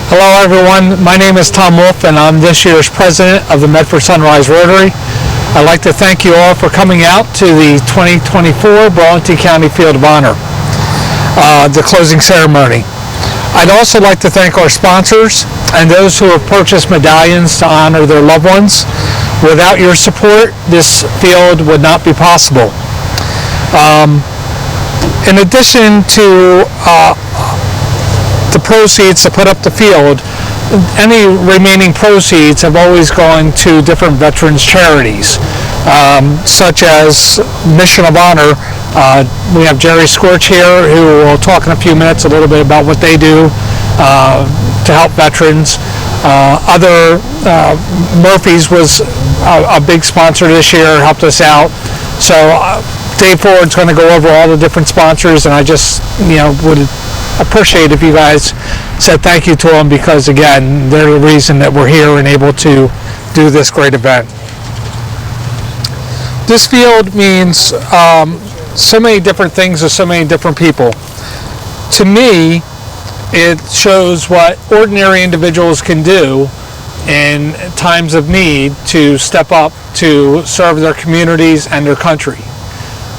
Hello everyone, my name is Tom Wolf and I'm this year's president of the Medford Sunrise Rotary. I'd like to thank you all for coming out to the 2024 Burlington County Field of Honor, the closing ceremony. I'd also like to thank our sponsors and those who have purchased medallions to honor their loved ones. Without your support, this field would not be possible. In addition to the proceeds to put up the field, any remaining proceeds have always gone to different veterans charities, such as Mission of Honor. We have Jerry Scorch here, who will talk in a few minutes a little bit about what they do to help veterans. Murphy's was a big sponsor this year, helped us out. So Dave Ford's going to go over all the different sponsors, and I just would appreciate if you guys said thank you to them, because again, they're the reason that we're here and able to do this great event. This field means so many different things to so many different people. To me, it shows what ordinary individuals can do in times of need to step up to serve their communities and their country.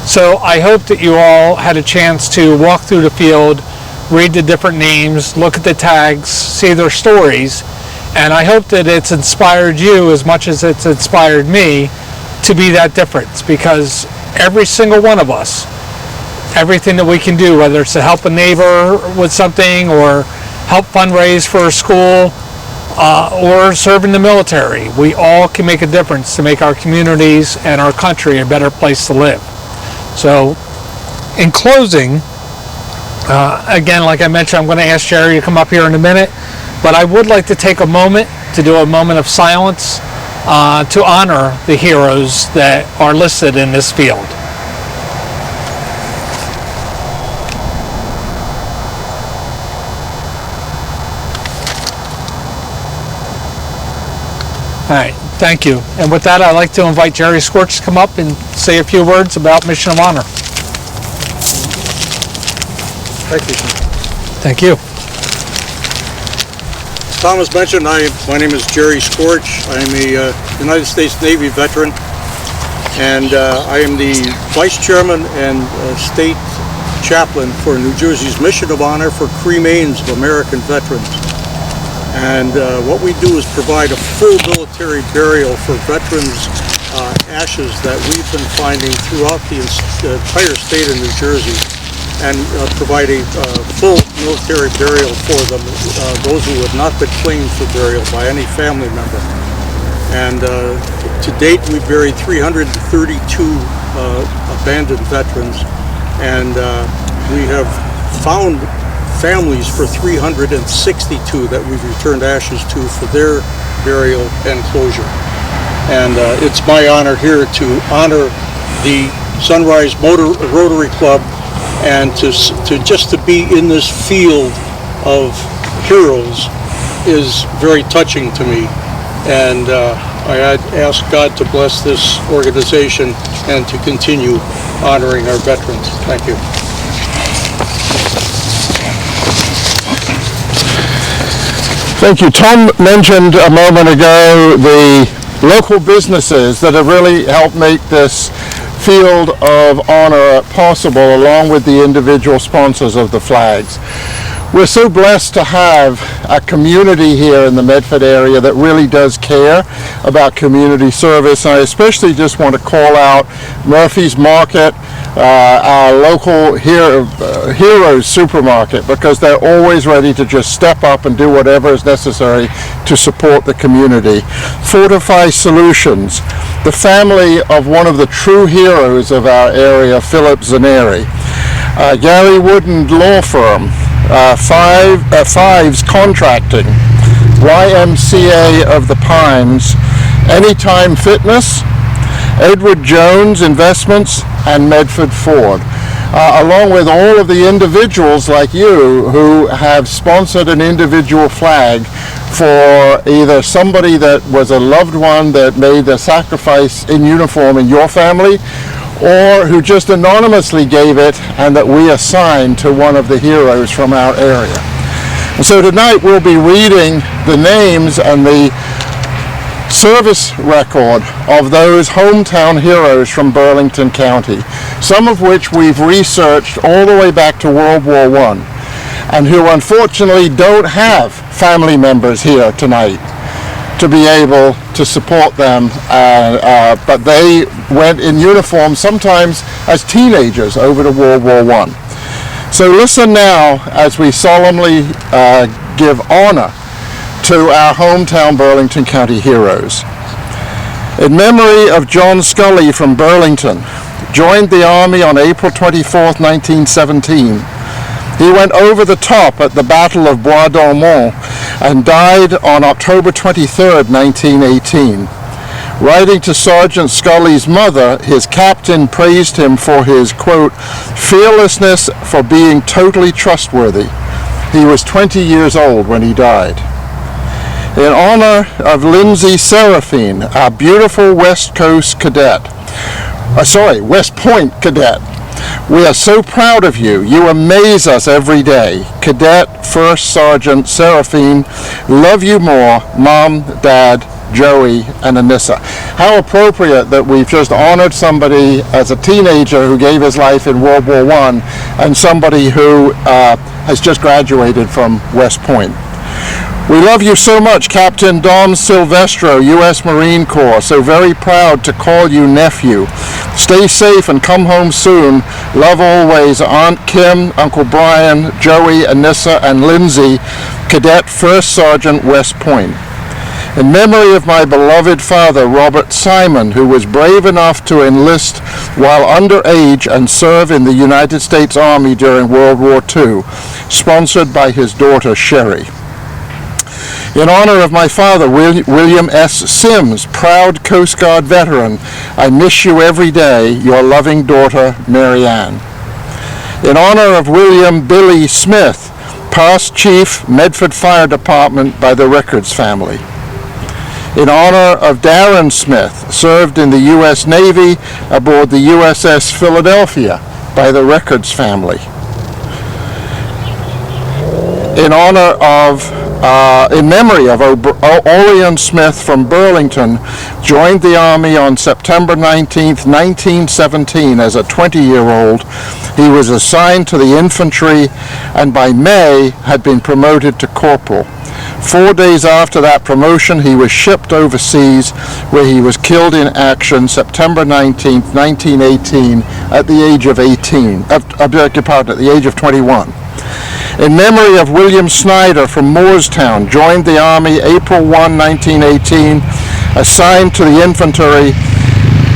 So I hope that you all had a chance to walk through the field, read the different names, look at the tags, see their stories, and I hope that it's inspired you as much as it's inspired me to be that difference, because every single one of us, everything that we can do, whether it's to help a neighbor with something or help fundraise for a school or serve in the military, we all can make a difference to make our communities and our country a better place to live. So in closing, again, like I mentioned, I'm going to ask Jerry to come up here in a minute, but I would like to take a moment to do a moment of silence to honor the heroes that are listed in this field. All right, thank you. And with that, I'd like to invite Jerry Scorch to come up and say a few words about Mission of Honor. Thank you. Thank you. As Thomas mentioned, my name is Jerry Scorch. I am a United States Navy veteran, and I am the Vice Chairman and State Chaplain for New Jersey's Mission of Honor for Cremains of American Veterans. And what we do is provide a full military burial for veterans' ashes that we've been finding throughout the entire state of New Jersey, and provide a full military burial for them, those who have not been claimed for burial by any family member. And to date, we've buried 332 abandoned veterans, and we have found families for 362 that we've returned ashes to for their burial and closure. And it's my honor here to honor the Sunrise Rotary Club, and to be in this field of heroes is very touching to me. And I ask God to bless this organization and to continue honoring our veterans. Thank you. Thank you. Tom mentioned a moment ago the local businesses that have really helped make this field of honor possible, along with the individual sponsors of the flags. We're so blessed to have a community here in the Medford area that really does care about community service. I especially just want to call out Murphy's Market, our local Heroes Supermarket, because they're always ready to just step up and do whatever is necessary to support the community. Fortify Solutions, the family of one of the true heroes of our area, Philip Zaneri. Gary Wooden Law Firm, Fives Contracting, YMCA of the Pines, Anytime Fitness, Edward Jones Investments, and Medford Ford, along with all of the individuals like you who have sponsored an individual flag for either somebody that was a loved one that made the sacrifice in uniform in your family, or who just anonymously gave it and that we assigned to one of the heroes from our area. And so tonight we'll be reading the names and the service record of those hometown heroes from Burlington County, some of which we've researched all the way back to World War I, and who unfortunately don't have family members here tonight to be able to support them, but they went in uniform sometimes as teenagers over to World War I. So listen now as we solemnly give honor to our hometown Burlington County heroes. In memory of John Scully from Burlington, joined the Army on April 24, 1917. He went over the top at the Battle of Bois d'Ormont and died on October 23, 1918. Writing to Sergeant Scully's mother, his captain praised him for his, quote, fearlessness for being totally trustworthy. He was 20 years old when he died. In honor of Lindsay Seraphine, our beautiful West Point cadet, we are so proud of you. You amaze us every day. Cadet First Sergeant Seraphine, love you more, Mom, Dad, Joey, and Anissa. How appropriate that we've just honored somebody as a teenager who gave his life in World War I and somebody who has just graduated from West Point. We love you so much, Captain Dom Silvestro, U.S. Marine Corps. So very proud to call you nephew. Stay safe and come home soon. Love always, Aunt Kim, Uncle Brian, Joey, Anissa, and Lindsay, Cadet First Sergeant West Point. In memory of my beloved father, Robert Simon, who was brave enough to enlist while underage and serve in the United States Army during World War II, sponsored by his daughter, Sherry. In honor of my father, William S. Sims, proud Coast Guard veteran, I miss you every day, your loving daughter, Mary Ann. In honor of William Billy Smith, past Chief, Medford Fire Department by the Rickards family. In honor of Darren Smith, served in the U.S. Navy aboard the USS Philadelphia by the Rickards family. In memory of Orion Smith from Burlington, joined the Army on September 19, 1917 as a 20-year-old. He was assigned to the infantry and by May had been promoted to corporal. 4 days after that promotion, he was shipped overseas, where he was killed in action September 19, 1918 at the age of 21. In memory of William Snyder from Moorestown, joined the Army April 1, 1918, assigned to the infantry.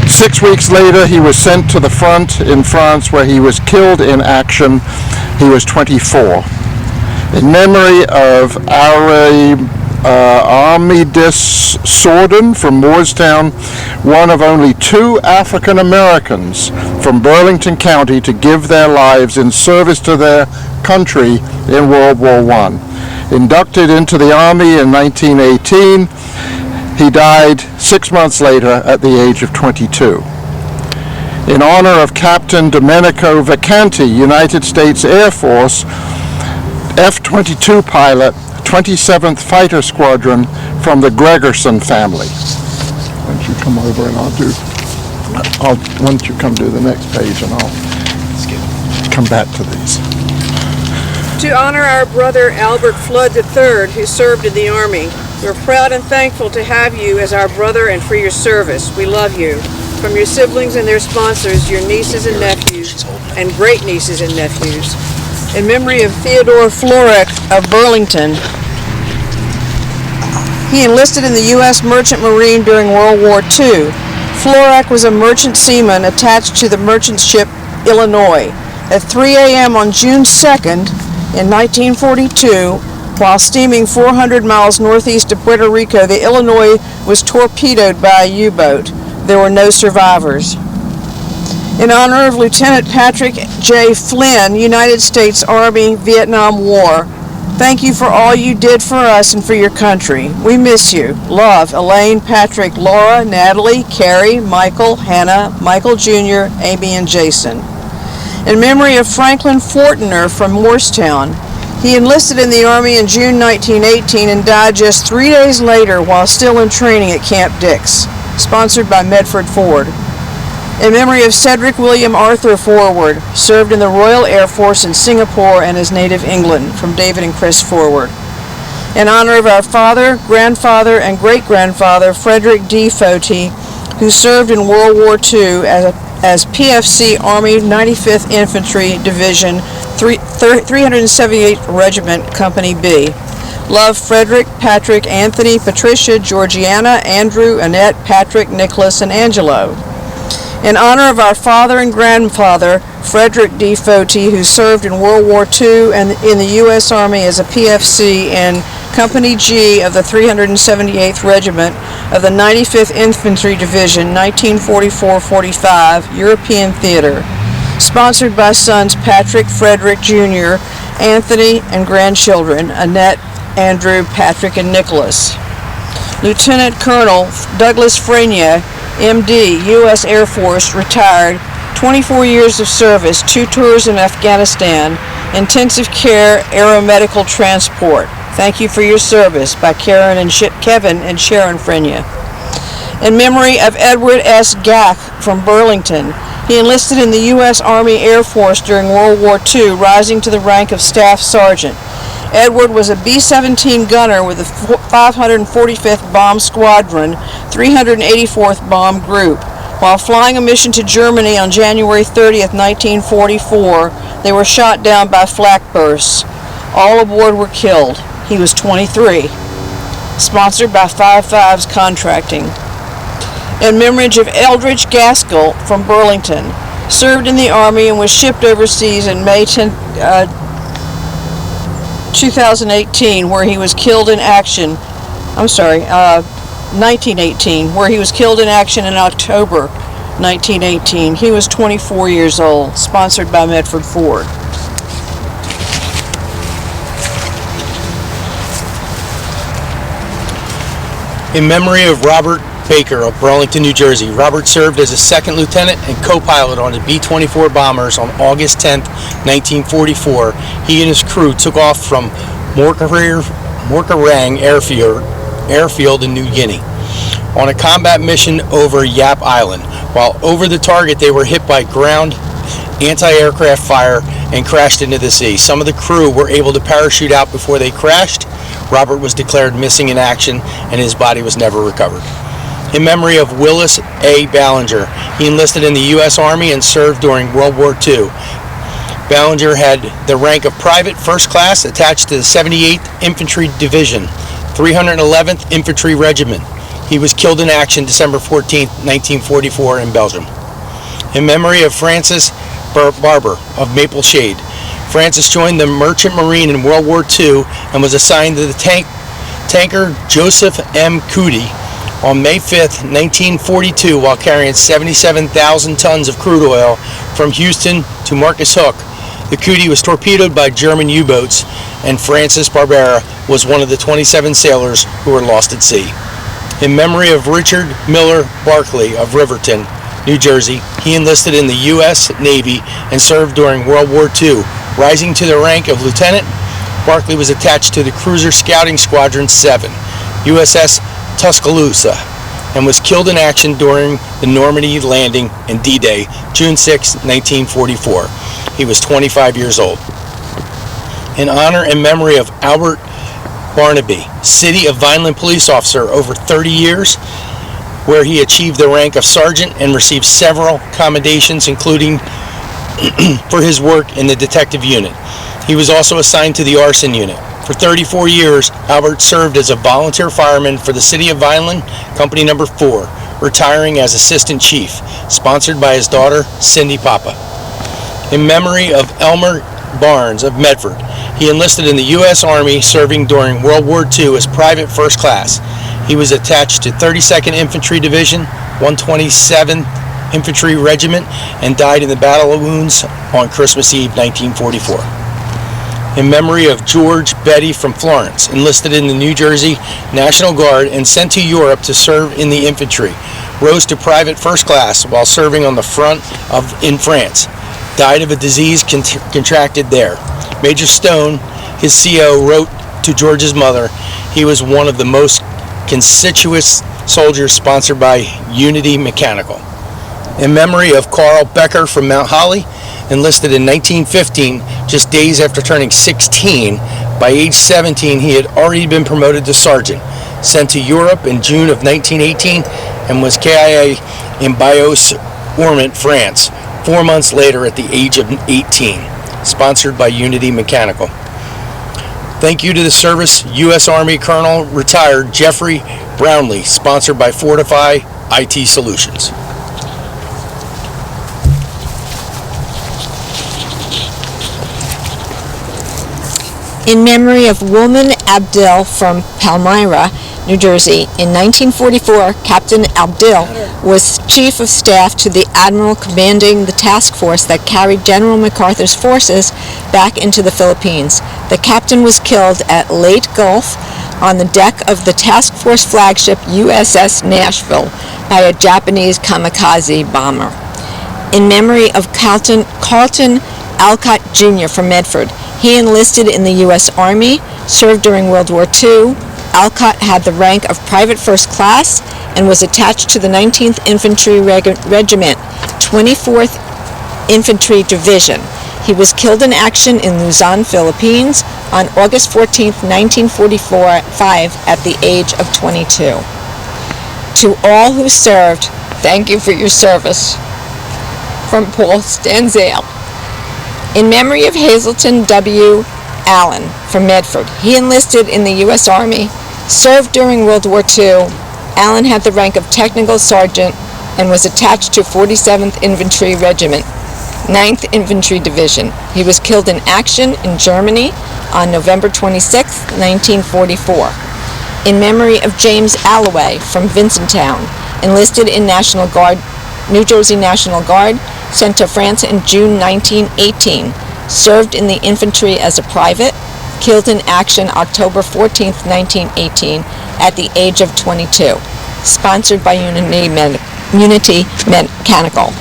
6 weeks later, he was sent to the front in France, where he was killed in action. He was 24. In memory of Armidis Sorden from Moorestown, one of only 2 African Americans from Burlington County to give their lives in service to their country in World War I. Inducted into the Army in 1918, he died 6 months later at the age of 22. In honor of Captain Domenico Vacanti, United States Air Force, F-22 pilot, 27th Fighter Squadron from the Gregerson family. Why don't you come over and why don't you come do the next page and I'll come back to these. To honor our brother Albert Flood III, who served in the Army, we're proud and thankful to have you as our brother and for your service. We love you. From your siblings and their sponsors, your nieces and nephews, and great nieces and nephews. In memory of Theodore Florek of Burlington, he enlisted in the U.S. Merchant Marine during World War II. Florek was a merchant seaman attached to the merchant ship Illinois. At 3 a.m. on June 2nd, in 1942, while steaming 400 miles northeast of Puerto Rico, the Illinois was torpedoed by a U-boat. There were no survivors. In honor of Lieutenant Patrick J. Flynn, United States Army, Vietnam War, thank you for all you did for us and for your country. We miss you. Love, Elaine, Patrick, Laura, Natalie, Carrie, Michael, Hannah, Michael Jr., Amy, and Jason. In memory of Franklin Fortner from Morristown, He enlisted in the Army in June 1918 and died just 3 days later while still in training at Camp Dix. Sponsored by Medford Ford. In memory of Cedric William Arthur Forward, served in the Royal Air Force in Singapore and his native England, from David and Chris Forward. In honor of our father, grandfather, and great-grandfather, Frederick D. Foti, who served in World War II as PFC Army 95th Infantry Division 378th Regiment, Company B. Love, Frederick, Patrick, Anthony, Patricia, Georgiana, Andrew, Annette, Patrick, Nicholas, and Angelo. In honor of our father and grandfather, Frederick D. Foti, who served in World War II and in the U.S. Army as a PFC in Company G of the 378th Regiment of the 95th Infantry Division, 1944-45, European Theater. Sponsored by sons Patrick, Frederick Jr., Anthony, and grandchildren, Annette, Andrew, Patrick, and Nicholas. Lieutenant Colonel Douglas Frenier, MD, U.S. Air Force, retired, 24 years of service, 2 tours in Afghanistan, intensive care, aeromedical transport. Thank you for your service, by Kevin and Sharon Frenier. In memory of Edward S. Gack from Burlington, he enlisted in the U.S. Army Air Force during World War II, rising to the rank of Staff Sergeant. Edward was a B-17 gunner with the 545th Bomb Squadron, 384th Bomb Group. While flying a mission to Germany on January 30th, 1944, they were shot down by flak bursts. All aboard were killed. He was 23. Sponsored by 5-5's Contracting. In memory of Eldridge Gaskell from Burlington, served in the Army and was shipped overseas in May 2018, where he was killed in action. 1918, where he was killed in action in October 1918. He was 24 years old. Sponsored by Medford Ford. In memory of Robert Baker of Burlington, New Jersey. Robert served as a second lieutenant and co-pilot on the B-24 bombers on August 10, 1944. He and his crew took off from Morkarang airfield in New Guinea on a combat mission over Yap Island. While over the target, they were hit by ground anti-aircraft fire and crashed into the sea. Some of the crew were able to parachute out before they crashed. Robert was declared missing in action and his body was never recovered. In memory of Willis A. Ballinger, he enlisted in the U.S. Army and served during World War II. Ballinger had the rank of Private First Class attached to the 78th Infantry Division, 311th Infantry Regiment. He was killed in action December 14, 1944 in Belgium. In memory of Francis Barber of Maple Shade. Francis joined the Merchant Marine in World War II and was assigned to the tanker Joseph M. Cootie on May 5, 1942, while carrying 77,000 tons of crude oil from Houston to Marcus Hook. The Cootie was torpedoed by German U-boats, and Francis Barbera was one of the 27 sailors who were lost at sea. In memory of Richard Miller Barclay of Riverton, New Jersey, he enlisted in the U.S. Navy and served during World War II. Rising to the rank of lieutenant, Barclay was attached to the Cruiser Scouting Squadron 7, USS Tuscaloosa, and was killed in action during the Normandy landing and D-Day, June 6, 1944. He was 25 years old. In honor and memory of Albert Barnaby, City of Vineland police officer over 30 years, where he achieved the rank of sergeant and received several commendations, including for his work in the detective unit. He was also assigned to the arson unit. For 34 years, Albert served as a volunteer fireman for the City of Vineland, Company Number 4, retiring as Assistant Chief, sponsored by his daughter, Cindy Papa. In memory of Elmer Barnes of Medford, he enlisted in the U.S. Army, serving during World War II as Private First Class. He was attached to 32nd Infantry Division, 127th Infantry Regiment, and died in the Battle of Wounds on Christmas Eve, 1944. In memory of George Betty from Florence, enlisted in the New Jersey National Guard and sent to Europe to serve in the infantry, rose to Private First Class while serving on the front in France, died of a disease contracted there. Major Stone his CO wrote to George's mother, he was one of the most conspicuous soldiers sponsored by Unity Mechanical. In memory of Carl Becker from Mount Holly, enlisted in 1915, just days after turning 16, by age 17 he had already been promoted to sergeant, sent to Europe in June of 1918, and was KIA in Bayeux-Ormont, France, 4 months later at the age of 18, sponsored by Unity Mechanical. Thank you to the service, U.S. Army Colonel retired Jeffrey Brownlee, sponsored by Fortify IT Solutions. In memory of Woolman Abdil from Palmyra, New Jersey, in 1944, Captain Abdil was Chief of Staff to the Admiral commanding the task force that carried General MacArthur's forces back into the Philippines. The captain was killed at Leyte Gulf on the deck of the task force flagship USS Nashville by a Japanese kamikaze bomber. In memory of Carlton Alcott Jr. from Medford, he enlisted in the U.S. Army, served during World War II. Alcott had the rank of Private First Class and was attached to the 19th Infantry Regiment, 24th Infantry Division. He was killed in action in Luzon, Philippines on August 14, 1945, at the age of 22. To all who served, thank you for your service. From Paul Stanzale. In memory of Hazelton W. Allen from Medford, he enlisted in the U.S. Army, served during World War II. Allen had the rank of Technical Sergeant and was attached to 47th Infantry Regiment, 9th Infantry Division. He was killed in action in Germany on November 26, 1944. In memory of James Alloway from Vincenttown, enlisted in National Guard, New Jersey National Guard, sent to France in June 1918, served in the infantry as a private, killed in action October 14, 1918, at the age of 22, sponsored by Unity Mechanical.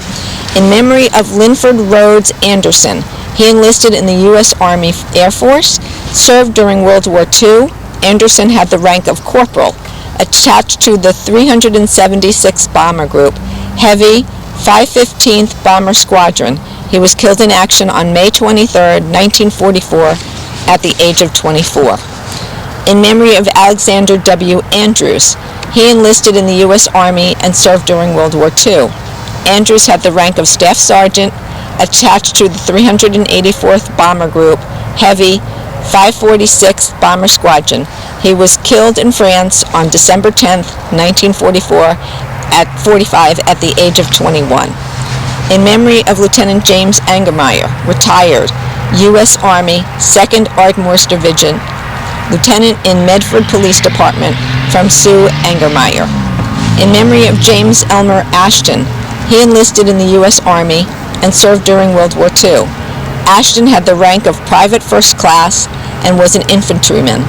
In memory of Linford Rhodes Anderson, he enlisted in the U.S. Army Air Force, served during World War II. Anderson had the rank of corporal, attached to the 376th Bomber Group, Heavy 515th Bomber Squadron. He was killed in action on May 23, 1944, at the age of 24. In memory of Alexander W. Andrews, he enlisted in the U.S. Army and served during World War II. Andrews had the rank of Staff Sergeant, attached to the 384th Bomber Group, Heavy 546th Bomber Squadron. He was killed in France on December 10, 1945, at the age of 21. In memory of Lieutenant James Angermeyer, retired, U.S. Army, 2nd Ardmore's Division, Lieutenant in Medford Police Department, from Sue Angermeyer. In memory of James Elmer Ashton, he enlisted in the U.S. Army and served during World War II. Ashton had the rank of Private First Class and was an infantryman.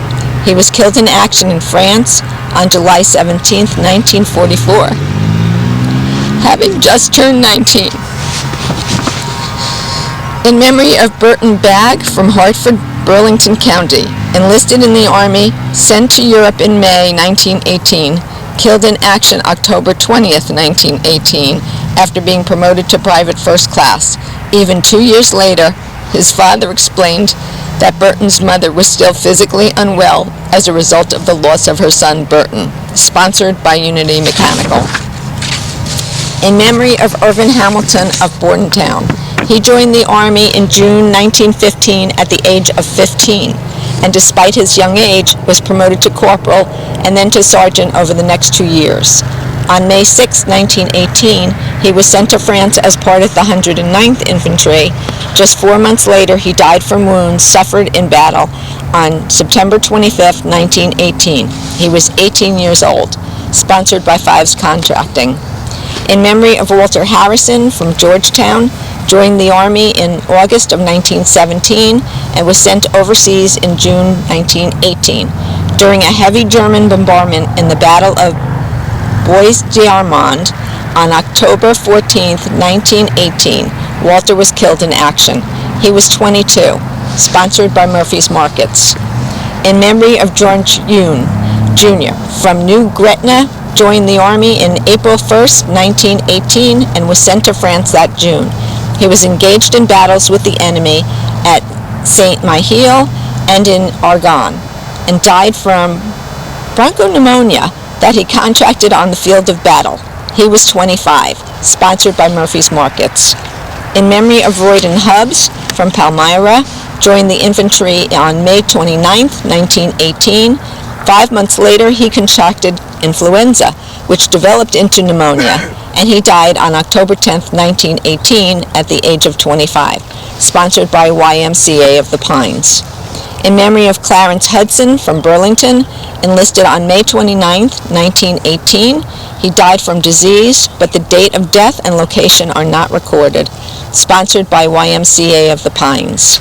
He was killed in action in France on July 17, 1944, having just turned 19. In memory of Burton Bagg from Hartford, Burlington County, enlisted in the Army, sent to Europe in May 1918, killed in action October 20th, 1918, after being promoted to Private First Class. Even 2 years later, his father explained that Burton's mother was still physically unwell as a result of the loss of her son Burton, sponsored by Unity Mechanical. In memory of Irvin Hamilton of Bordentown, he joined the Army in June 1915 at the age of 15, and despite his young age, was promoted to corporal and then to sergeant over the next 2 years. On May 6, 1918, he was sent to France as part of the 109th Infantry. Just 4 months later, he died from wounds suffered in battle on September 25, 1918. He was 18 years old, sponsored by Fives Contracting. In memory of Walter Harrison from Georgetown, joined the Army in August of 1917 and was sent overseas in June 1918. During a heavy German bombardment in the Battle of Bois d'Armand on October 14, 1918, Walter was killed in action. He was 22, sponsored by Murphy's Markets. In memory of George Yoon, Jr., from New Gretna, joined the Army in April 1st, 1918, and was sent to France that June. He was engaged in battles with the enemy at Saint-Mihiel and in Argonne, and died from bronchopneumonia that he contracted on the field of battle. He was 25, sponsored by Murphy's Markets. In memory of Royden Hubbs, from Palmyra, joined the infantry on May 29, 1918. 5 months later, he contracted influenza, which developed into pneumonia, and he died on October 10, 1918, at the age of 25, sponsored by YMCA of the Pines. In memory of Clarence Hudson, from Burlington, enlisted on May 29, 1918. He died from disease, but the date of death and location are not recorded, sponsored by YMCA of the Pines.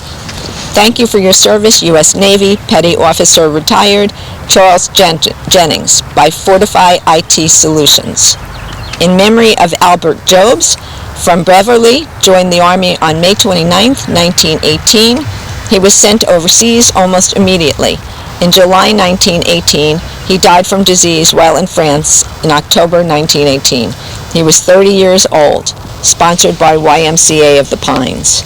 Thank you for your service, U.S. Navy Petty Officer Retired Charles Jennings, by Fortify IT Solutions. In memory of Albert Jobs, from Beverly, joined the Army on May 29, 1918. He was sent overseas almost immediately. In July 1918, he died from disease while in France in October 1918. He was 30 years old, sponsored by YMCA of the Pines.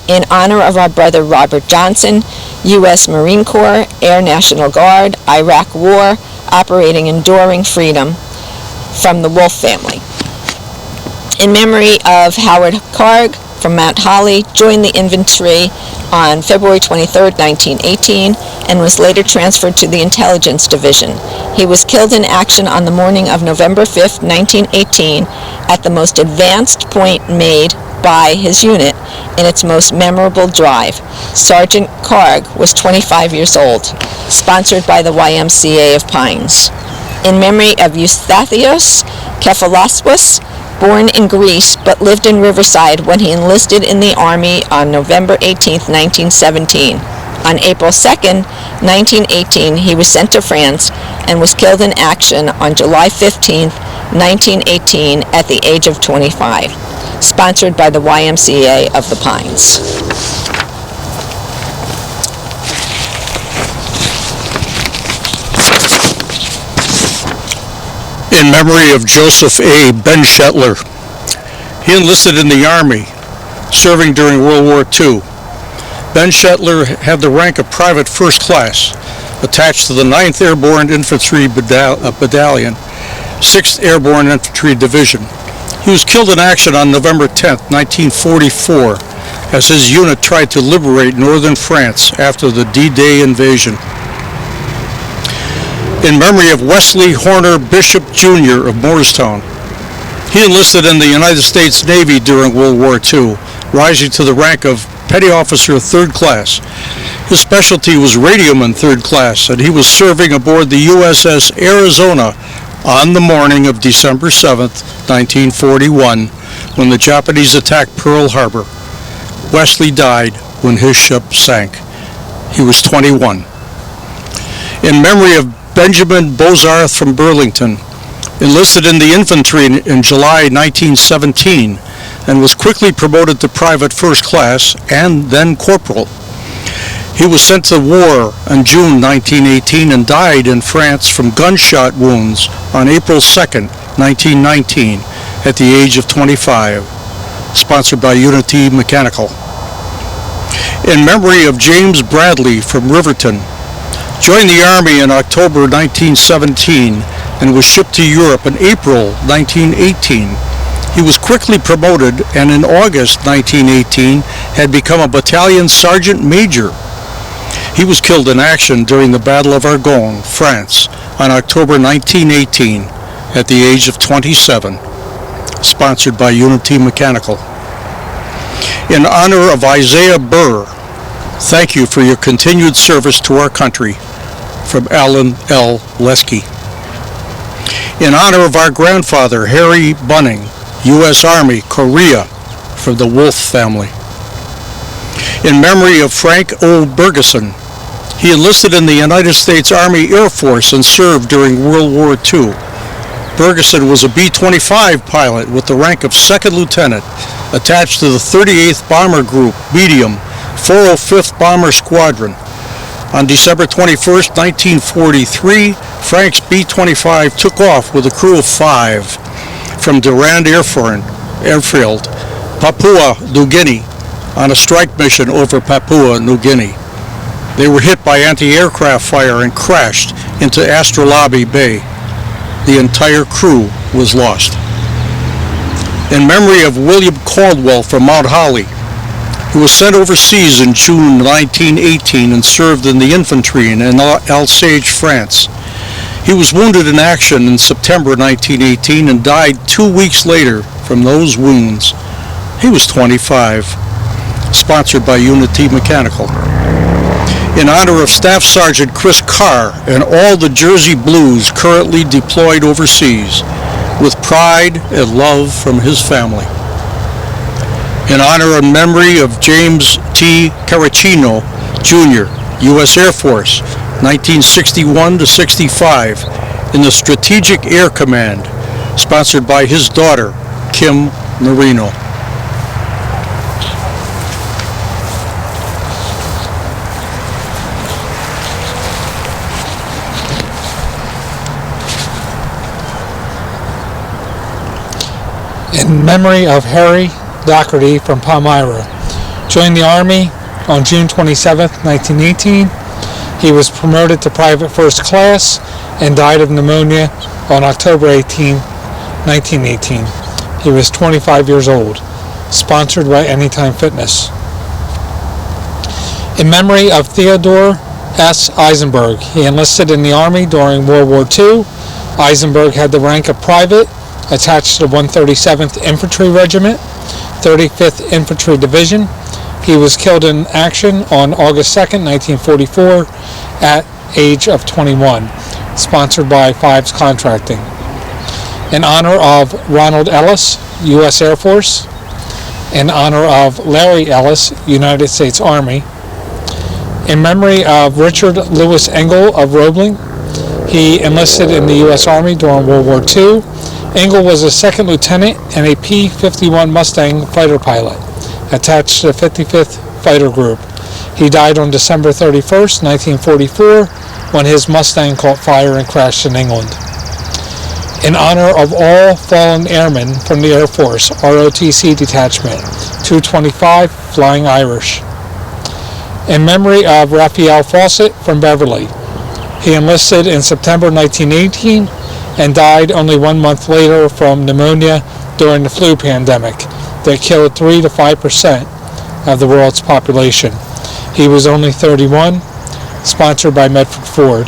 In honor of our brother Robert Johnson, U.S. Marine Corps, Air National Guard, Iraq War, operating Enduring Freedom, from the Wolf family. In memory of Howard Karg, from Mount Holly, joined the infantry on February 23, 1918, and was later transferred to the Intelligence Division. He was killed in action on the morning of November 5, 1918, at the most advanced point made by his unit in its most memorable drive. Sergeant Karg was 25 years old, sponsored by the YMCA of Pines. In memory of Eusthathios Kefalospos, born in Greece but lived in Riverside when he enlisted in the Army on November 18, 1917. On April 2, 1918, he was sent to France and was killed in action on July 15, 1918, at the age of 25, sponsored by the YMCA of the Pines. In memory of Joseph A. Ben Shetler. He enlisted in the Army, serving during World War II. Ben Shetler had the rank of Private First Class, attached to the 9th Airborne Infantry Battalion, 6th Airborne Infantry Division. He was killed in action on November 10, 1944, as his unit tried to liberate northern France after the D-Day invasion. In memory of Wesley Horner Bishop, Jr. of Moorestown. He enlisted in the United States Navy during World War II, rising to the rank of Petty Officer 3rd Class. His specialty was radioman 3rd Class, and he was serving aboard the USS Arizona on the morning of December 7, 1941, when the Japanese attacked Pearl Harbor. Wesley died when his ship sank. He was 21. In memory of Benjamin Bozarth from Burlington, enlisted in the infantry in July 1917 and was quickly promoted to Private First Class and then Corporal. He was sent to war in June 1918 and died in France from gunshot wounds on April 2, 1919, at the age of 25, sponsored by Unity Mechanical. In memory of James Bradley from Riverton, joined the Army in October 1917 and was shipped to Europe in April 1918. He was quickly promoted and in August 1918 had become a battalion sergeant major. He was killed in action during the Battle of Argonne, France, on October 1918 at the age of 27, sponsored by Unity Mechanical. In honor of Isaiah Burr, thank you for your continued service to our country, from Alan L. Lesky. In honor of our grandfather, Harry Bunning, U.S. Army, Korea, from the Wolf family. In memory of Frank O. Bergeson, he enlisted in the United States Army Air Force and served during World War II. Bergeson was a B-25 pilot with the rank of 2nd Lieutenant, attached to the 38th Bomber Group, Medium, 405th Bomber Squadron. On December 21st, 1943, Frank's B-25 took off with a crew of 5 from Durand Airfield, Papua New Guinea, on a strike mission over Papua New Guinea. They were hit by anti-aircraft fire and crashed into Astrolabe Bay. The entire crew was lost. In memory of William Caldwell from Mount Holly, who was sent overseas in June 1918 and served in the infantry in Alsace, France. He was wounded in action in September 1918 and died 2 weeks later from those wounds. He was 25. Sponsored by Unity Mechanical. In honor of Staff Sergeant Chris Carr and all the Jersey Blues currently deployed overseas, with pride and love from his family. In honor and memory of James T. Caracino, Jr., U.S. Air Force, 1961 to 65, in the Strategic Air Command, sponsored by his daughter, Kim Marino. In memory of Harry Doherty from Palmyra. Joined the Army on June 27, 1918. He was promoted to private first class and died of pneumonia on October 18, 1918. He was 25 years old. Sponsored by Anytime Fitness. In memory of Theodore S. Eisenberg. He enlisted in the Army during World War II. Eisenberg had the rank of private, attached to the 137th Infantry Regiment, 35th Infantry Division. He was killed in action on August 2nd, 1944, at age of 21, sponsored by Fives Contracting. In honor of Ronald Ellis, U.S. Air Force. In honor of Larry Ellis, United States Army. In memory of Richard Lewis Engel of Roebling. He enlisted in the U.S. Army during World War II. Engel was a second lieutenant and a P-51 Mustang fighter pilot, attached to the 55th Fighter Group. He died on December 31st, 1944, when his Mustang caught fire and crashed in England. In honor of all fallen airmen from the Air Force, ROTC Detachment, 225 Flying Irish. In memory of Raphael Fawcett from Beverly. He enlisted in September 1918 and died only 1 month later from pneumonia during the flu pandemic that killed 3 to 5% of the world's population. He was only 31, sponsored by Medford Ford.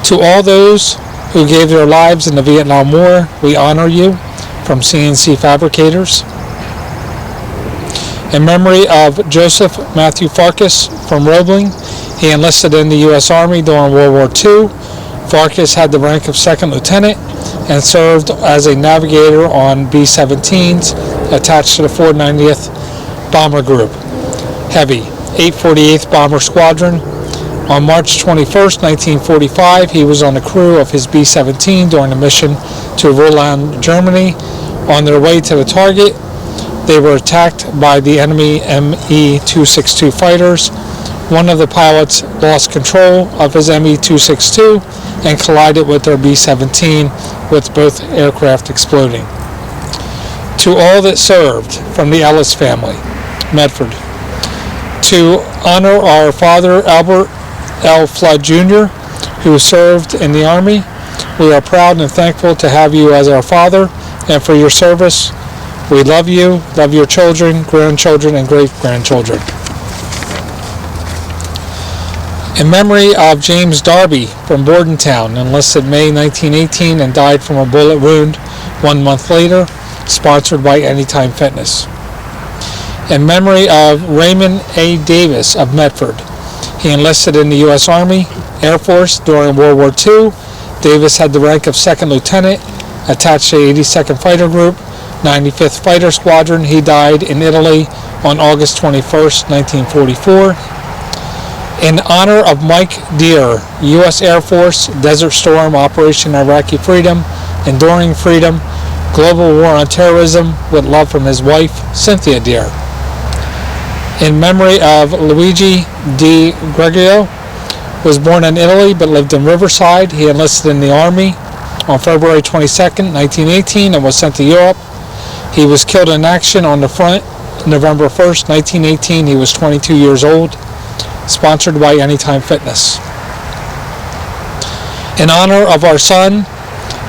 To all those who gave their lives in the Vietnam War, we honor you, from CNC Fabricators. In memory of Joseph Matthew Farkas from Roebling, he enlisted in the U.S. Army during World War II. Farkas had the rank of second lieutenant and served as a navigator on B-17s attached to the 490th Bomber Group, Heavy, 848th Bomber Squadron. On March 21, 1945, he was on the crew of his B-17 during a mission to Roland, Germany. On their way to the target, they were attacked by the enemy Me-262 fighters. One of the pilots lost control of his Me-262 and collided with their B-17, with both aircraft exploding. To all that served from the Ellis family, Medford. To honor our father, Albert L. Flood Jr., who served in the Army, we are proud and thankful to have you as our father and for your service. We love you, love your children, grandchildren, and great-grandchildren. In memory of James Darby from Bordentown, enlisted May 1918 and died from a bullet wound 1 month later, sponsored by Anytime Fitness. In memory of Raymond A. Davis of Medford. He enlisted in the U.S. Army, Air Force during World War II. Davis had the rank of second lieutenant, attached to 82nd Fighter Group, 95th Fighter Squadron. He died in Italy on August 21st, 1944. In honor of Mike Deere, U.S. Air Force, Desert Storm, Operation Iraqi Freedom, Enduring Freedom, Global War on Terrorism, with love from his wife, Cynthia Deere. In memory of Luigi Di Gregorio, was born in Italy but lived in Riverside. He enlisted in the Army on February 22nd, 1918 and was sent to Europe. He was killed in action on the front November 1st, 1918. He was 22 years old. Sponsored by Anytime Fitness. In honor of our son,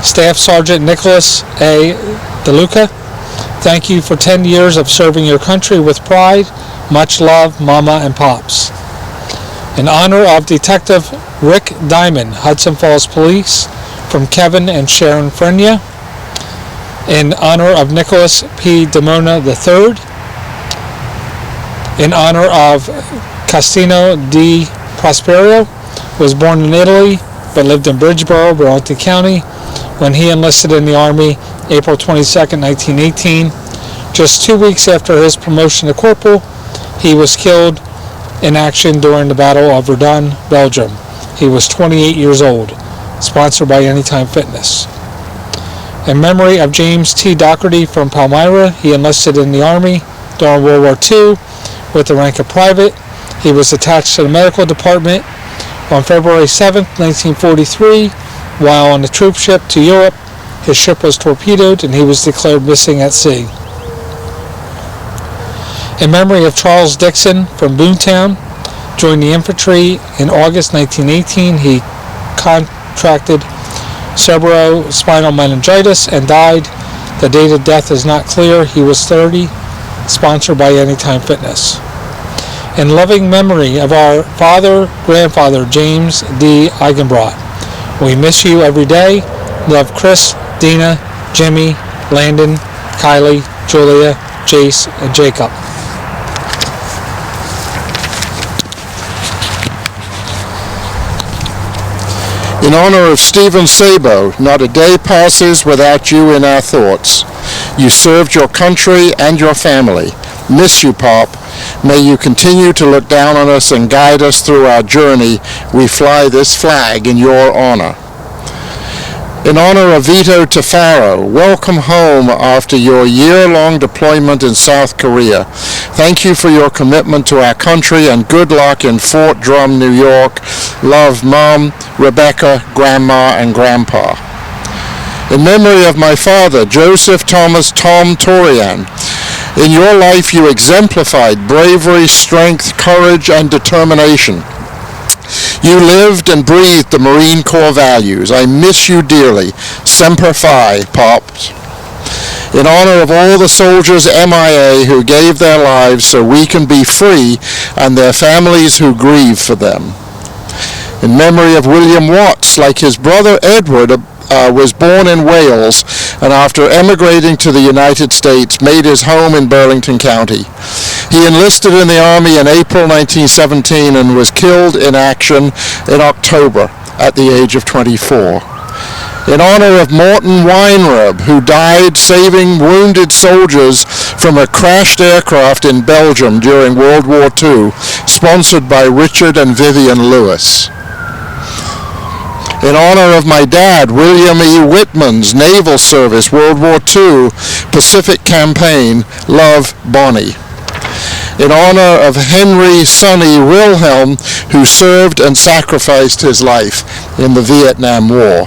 Staff Sergeant Nicholas A. DeLuca, thank you for 10 years of serving your country with pride. Much love, Mama and Pops. In honor of Detective Rick Diamond, Hudson Falls Police, from Kevin and Sharon Frenia. In honor of Nicholas P. Demona III. In honor of Castino di Prospero, was born in Italy but lived in Bridgeboro, Burlington County, when he enlisted in the Army April 22nd, 1918. Just 2 weeks after his promotion to corporal, he was killed in action during the Battle of Verdun, Belgium. He was 28 years old. Sponsored by Anytime Fitness. In memory of James T. Doherty from Palmyra, he enlisted in the Army during World War II with the rank of private. He was attached to the medical department on February 7, 1943, while on the troop ship to Europe. His ship was torpedoed and he was declared missing at sea. In memory of Charles Dixon from Boontown, joined the infantry in August 1918. He contracted cerebrospinal meningitis and died. The date of death is not clear. He was 30. Sponsored by Anytime Fitness. In loving memory of our grandfather, James D. Eigenbrot. We miss you every day. Love Chris, Dina, Jimmy, Landon, Kylie, Julia, Jace, and Jacob. In honor of Stephen Sabo, not a day passes without you in our thoughts. You served your country and your family. Miss you, Pop. May you continue to look down on us and guide us through our journey. We fly this flag in your honor. In honor of Vito Tafaro, welcome home after your year-long deployment in South Korea. Thank you for your commitment to our country and good luck in Fort Drum, New York. Love, Mom, Rebecca, Grandma, and Grandpa. In memory of my father, Joseph Thomas Tom Torian, in your life you exemplified bravery, strength, courage, and determination. You lived and breathed the Marine Corps values. I miss you dearly. Semper Fi, Pops. In honor of all the soldiers MIA who gave their lives so we can be free and their families who grieve for them. In memory of William Watts, like his brother Edward, was born in Wales and after emigrating to the United States made his home in Burlington County. He enlisted in the Army in April 1917 and was killed in action in October at the age of 24. In honor of Morton Weinreb, who died saving wounded soldiers from a crashed aircraft in Belgium during World War II, sponsored by Richard and Vivian Lewis. In honor of my dad, William E. Whitman's Naval Service World War II Pacific Campaign, love, Bonnie. In honor of Henry Sonny Wilhelm, who served and sacrificed his life in the Vietnam War.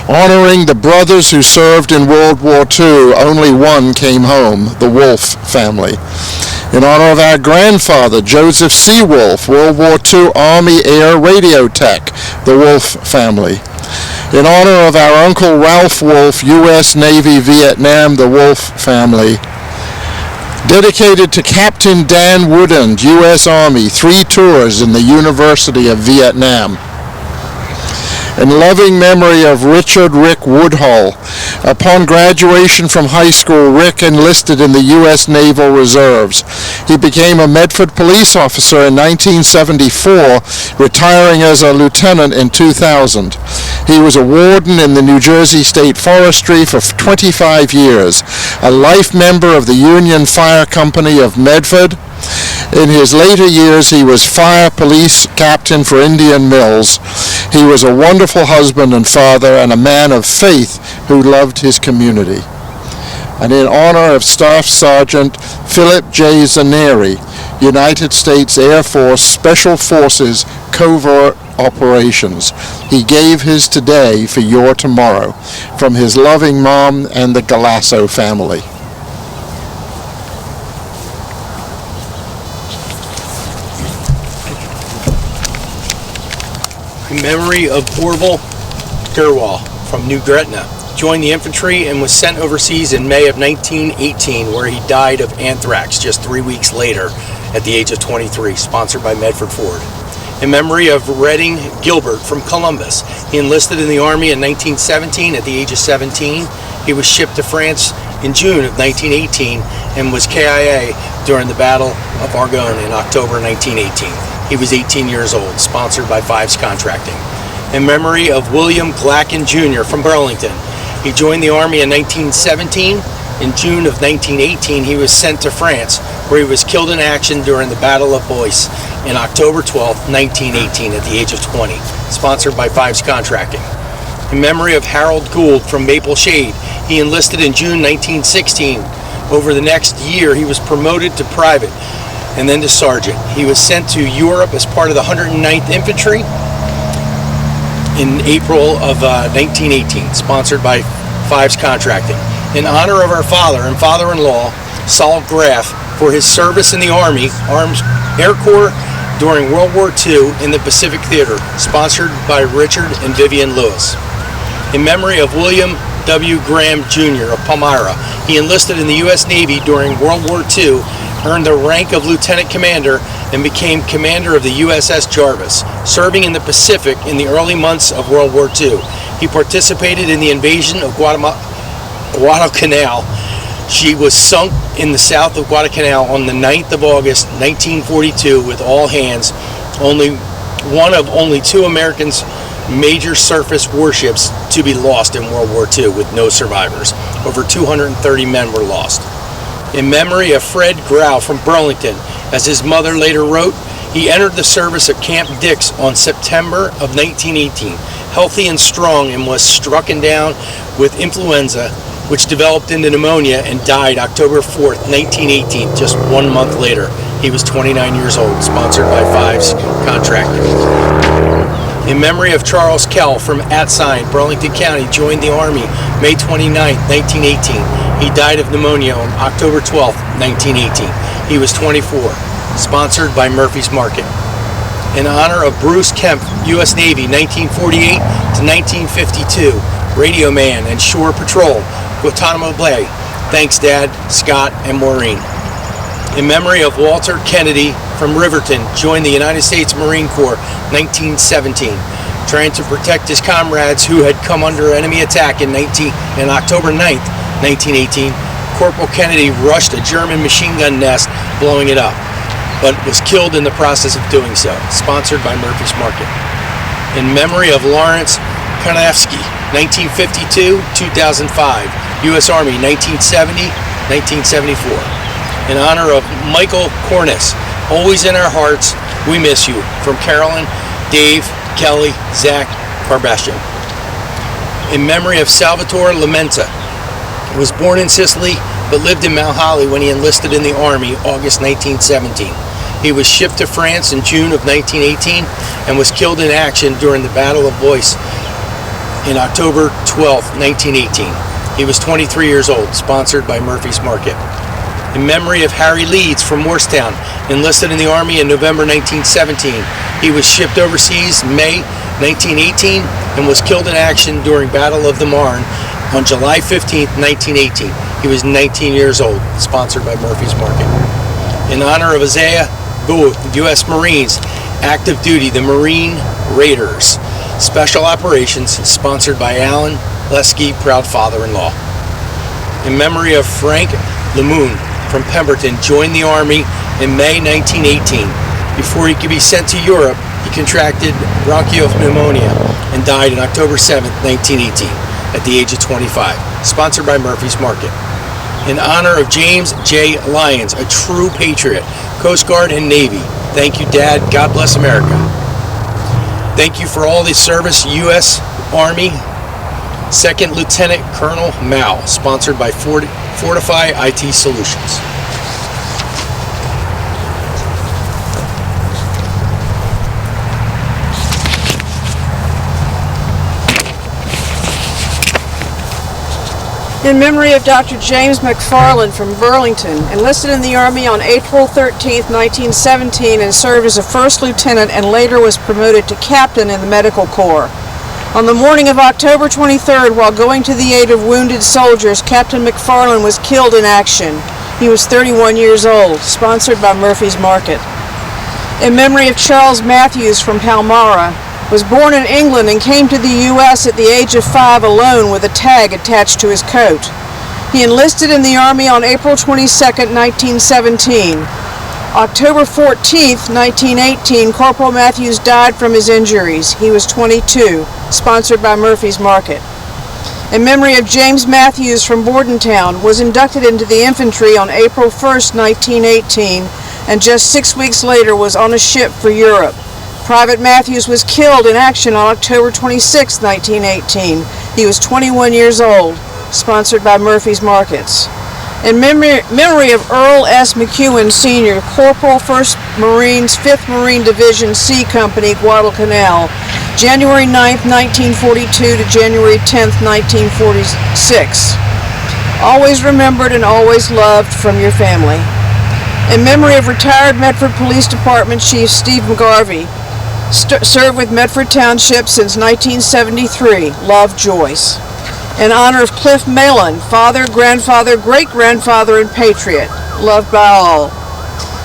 Honoring the brothers who served in World War II, only one came home, the Wolf family. In honor of our grandfather, Joseph C. Wolf, World War II Army Air Radio Tech, the Wolf family. In honor of our Uncle Ralph Wolf, U.S. Navy Vietnam, the Wolf family. Dedicated to Captain Dan Woodend, U.S. Army, 3 tours in the University of Vietnam. In loving memory of Richard Rick Woodhull. Upon graduation from high school, Rick enlisted in the U.S. Naval Reserves. He became a Medford police officer in 1974, retiring as a lieutenant in 2000. He was a warden in the New Jersey State Forestry for 25 years, a life member of the Union Fire Company of Medford. In his later years, he was fire police captain for Indian Mills. He was a wonderful husband and father and a man of faith who loved his community. and in honor of Staff Sergeant Philip J. Zaneri, United States Air Force Special Forces Covert Operations. He gave his today for your tomorrow. From his loving mom and the Galasso family. In memory of Orville Durwal from New Gretna, joined the infantry and was sent overseas in May of 1918, where he died of anthrax just 3 weeks later at the age of 23, sponsored by Medford Ford. In memory of Redding Gilbert from Columbus, he enlisted in the Army in 1917 at the age of 17. He was shipped to France in June of 1918 and was KIA during the Battle of Argonne in October 1918. He was 18 years old, sponsored by Fives Contracting. In memory of William Glacken Jr. from Burlington, he joined the Army in 1917. In June of 1918, he was sent to France, where he was killed in action during the Battle of Boyce in October 12, 1918, at the age of 20, sponsored by Fives Contracting. In memory of Harold Gould from Maple Shade, he enlisted in June 1916. Over the next year, he was promoted to private and then to sergeant. He was sent to Europe as part of the 109th Infantry in April of 1918, sponsored by Fives Contracting. In honor of our father and father-in-law, Saul Graff, for his service in the Army, Air Corps during World War II in the Pacific Theater, sponsored by Richard and Vivian Lewis. In memory of William W. Graham Jr. of Palmyra, he enlisted in the U.S. Navy during World War II, earned the rank of Lieutenant Commander, and became commander of the USS Jarvis, serving in the Pacific in the early months of World War II. He participated in the invasion of Guadalcanal. She was sunk in the south of Guadalcanal on the 9th of August, 1942, with all hands. One of only two Americans' major surface warships to be lost in World War II, with no survivors. Over 230 men were lost. In memory of Fred Grau from Burlington, as his mother later wrote, he entered the service at Camp Dix on September of 1918, healthy and strong, and was strucken down with influenza, which developed into pneumonia, and died October 4th, 1918, just 1 month later. He was 29 years old, sponsored by Fives Contracting. In memory of Charles Kell from Atsign, Burlington County, joined the Army May 29, 1918. He died of pneumonia on October 12, 1918. He was 24, sponsored by Murphy's Market. In honor of Bruce Kemp, U.S. Navy, 1948 to 1952, Radio Man and Shore Patrol, Guantanamo Bay. Thanks, Dad, Scott, and Maureen. In memory of Walter Kennedy from Riverton, joined the United States Marine Corps, 1917, trying to protect his comrades who had come under enemy attack in October 9th, 1918. Corporal Kennedy rushed a German machine gun nest, blowing it up, but was killed in the process of doing so, sponsored by Murphy's Market. In memory of Lawrence Konevsky, 1952-2005, U.S. Army, 1970-1974. In honor of Michael Cornice, always in our hearts, we miss you, from Carolyn, Dave, Kelly, Zach, Carbascio. In memory of Salvatore Lamenta, was born in Sicily but lived in Mount Holly when he enlisted in the Army, August 1917. He was shipped to France in June of 1918 and was killed in action during the Battle of Boyce in October 12, 1918. He was 23 years old, sponsored by Murphy's Market. In memory of Harry Leeds from Morristown, enlisted in the Army in November 1917. He was shipped overseas in May 1918 and was killed in action during Battle of the Marne on July 15, 1918. He was 19 years old, sponsored by Murphy's Market. In honor of Isaiah Booth, U.S. Marines, active duty, the Marine Raiders, Special Operations, sponsored by Alan Lesky, proud father-in-law. In memory of Frank Lemoon from Pemberton, joined the Army in May 1918. Before he could be sent to Europe, he contracted bronchopneumonia and died on October 7, 1918, at the age of 25, sponsored by Murphy's Market. In honor of James J. Lyons, a true patriot, Coast Guard and Navy. Thank you, Dad. God bless America. Thank you for all the service, U.S. Army. Second Lieutenant Colonel Mao, sponsored by Fortify IT Solutions. In memory of Dr. James McFarland from Burlington, enlisted in the Army on April 13, 1917, and served as a first lieutenant and later was promoted to captain in the Medical Corps. On the morning of October 23rd, while going to the aid of wounded soldiers, Captain McFarland was killed in action. He was 31 years old, sponsored by Murphy's Market. In memory of Charles Matthews from Palmyra, was born in England and came to the U.S. at the age of 5 alone with a tag attached to his coat. He enlisted in the Army on April 22, 1917. October 14, 1918, Corporal Matthews died from his injuries. He was 22, sponsored by Murphy's Market. In memory of James Matthews from Bordentown, was inducted into the infantry on April 1, 1918, and just 6 weeks later was on a ship for Europe. Private Matthews was killed in action on October 26, 1918. He was 21 years old, sponsored by Murphy's Markets. In memory of Earl S. McEwen, Sr., Corporal 1st Marines, 5th Marine Division, C Company, Guadalcanal, January 9, 1942 to January 10, 1946. Always remembered and always loved from your family. In memory of retired Medford Police Department Chief Steve McGarvey, served with Medford Township since 1973. Love, Joyce. In honor of Cliff Malin, father, grandfather, great-grandfather, and patriot. Loved by all.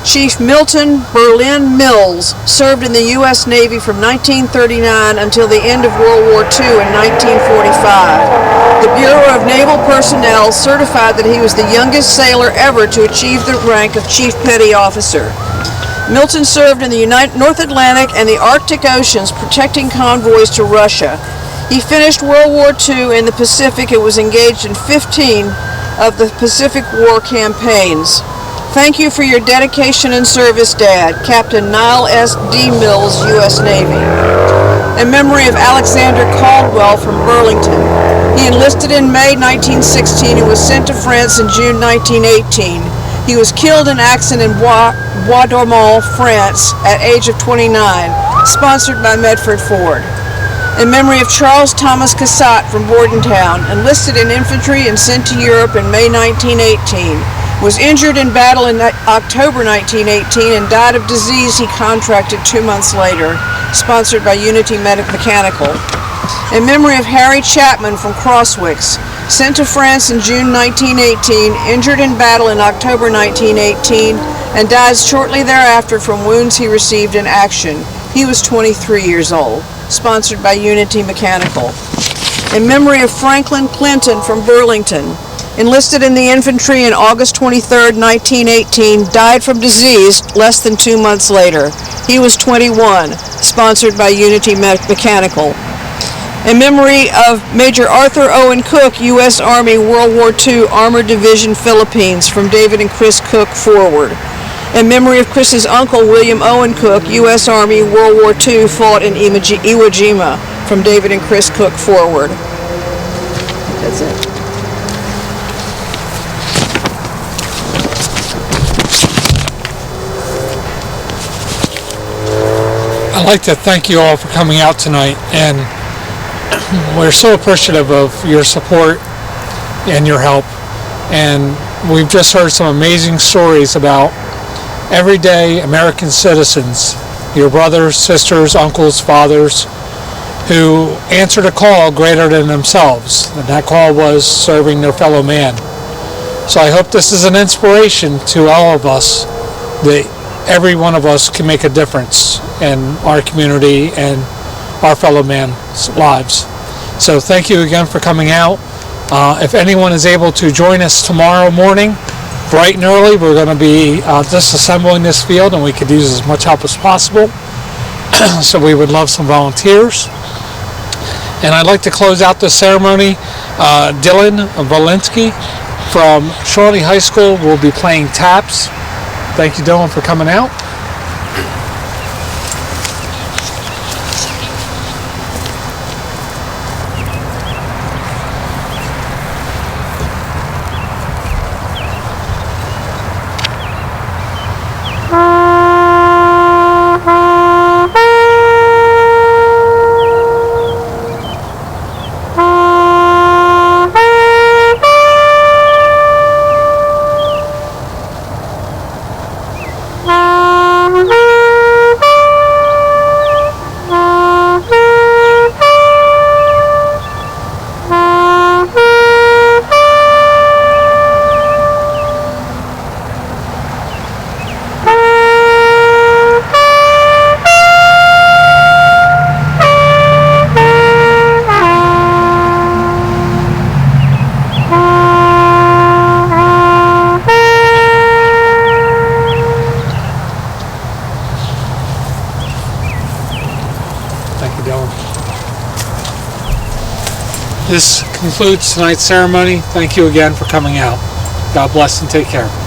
Chief Milton Berlin Mills served in the U.S. Navy from 1939 until the end of World War II in 1945. The Bureau of Naval Personnel certified that he was the youngest sailor ever to achieve the rank of Chief Petty Officer. Milton served in the North Atlantic and the Arctic Oceans, protecting convoys to Russia. He finished World War II in the Pacific and was engaged in 15 of the Pacific War campaigns. Thank you for your dedication and service, Dad. Captain Niall S. D. Mills, U.S. Navy. In memory of Alexander Caldwell from Burlington. He enlisted in May 1916 and was sent to France in June 1918. He was killed in action in Bois d'Ormont, France, at age of 29, sponsored by Medford Ford. In memory of Charles Thomas Cassatt from Bordentown, enlisted in infantry and sent to Europe in May 1918, was injured in battle in October 1918 and died of disease he contracted 2 months later, sponsored by Unity Mechanical. In memory of Harry Chapman from Crosswicks, sent to France in June 1918, injured in battle in October 1918, and died shortly thereafter from wounds he received in action. He was 23 years old, sponsored by Unity Mechanical. In memory of Franklin Clinton from Burlington, enlisted in the infantry in August 23, 1918, died from disease less than 2 months later. He was 21, sponsored by Unity Mechanical. In memory of Major Arthur Owen Cook, U.S. Army, World War II, Armored Division, Philippines, from David and Chris Cook forward. In memory of Chris's uncle, William Owen Cook, U.S. Army, World War II, fought in Iwo Jima, from David and Chris Cook forward. That's it. I'd like to thank you all for coming out tonight, and we're so appreciative of your support and your help. And we've just heard some amazing stories about everyday American citizens, your brothers, sisters, uncles, fathers, who answered a call greater than themselves, and that call was serving their fellow man. So I hope this is an inspiration to all of us, that every one of us can make a difference in our community and our fellow man's lives. So thank you again for coming out. If anyone is able to join us tomorrow morning, bright and early, we're going to be disassembling this field, and we could use as much help as possible. So we would love some volunteers. And I'd like to close out this ceremony. Dylan Valinsky from Shawnee High School will be playing taps. Thank you, Dylan, for coming out. concludes tonight's ceremony. Thank you again for coming out. God bless and take care.